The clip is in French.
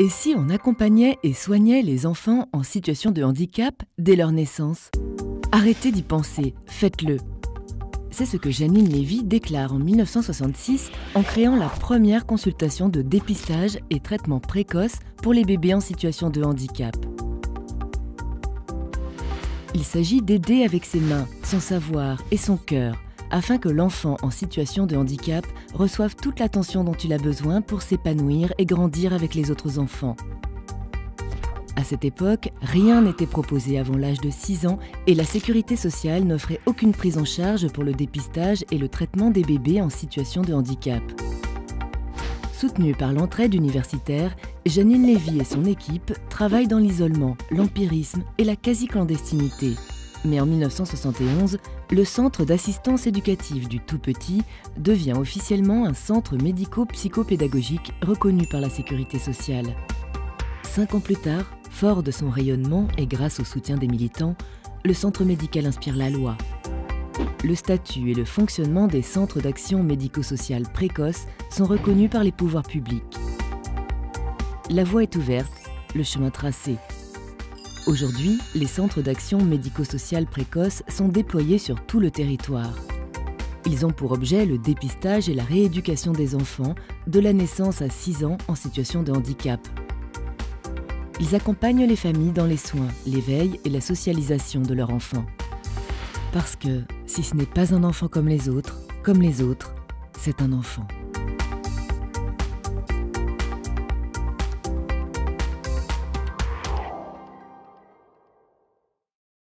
Et si on accompagnait et soignait les enfants en situation de handicap dès leur naissance? Arrêtez d'y penser, faites-le. C'est ce que Janine Lévy déclare en 1966 en créant la première consultation de dépistage et traitement précoce pour les bébés en situation de handicap. Il s'agit d'aider avec ses mains, son savoir et son cœur, afin que l'enfant en situation de handicap reçoive toute l'attention dont il a besoin pour s'épanouir et grandir avec les autres enfants. À cette époque, rien n'était proposé avant l'âge de 6 ans et la sécurité sociale n'offrait aucune prise en charge pour le dépistage et le traitement des bébés en situation de handicap. Soutenue par l'entraide universitaire, Janine Lévy et son équipe travaillent dans l'isolement, l'empirisme et la quasi-clandestinité. Mais en 1971, le Centre d'assistance éducative du tout-petit devient officiellement un centre médico-psychopédagogique reconnu par la sécurité sociale. 5 ans plus tard, fort de son rayonnement et grâce au soutien des militants, le centre médical inspire la loi. Le statut et le fonctionnement des centres d'action médico-sociale précoce sont reconnus par les pouvoirs publics. La voie est ouverte, le chemin tracé. Aujourd'hui, les centres d'action médico-sociale précoce sont déployés sur tout le territoire. Ils ont pour objet le dépistage et la rééducation des enfants de la naissance à 6 ans en situation de handicap. Ils accompagnent les familles dans les soins, l'éveil et la socialisation de leur enfant. Parce que si ce n'est pas un enfant comme les autres, c'est un enfant.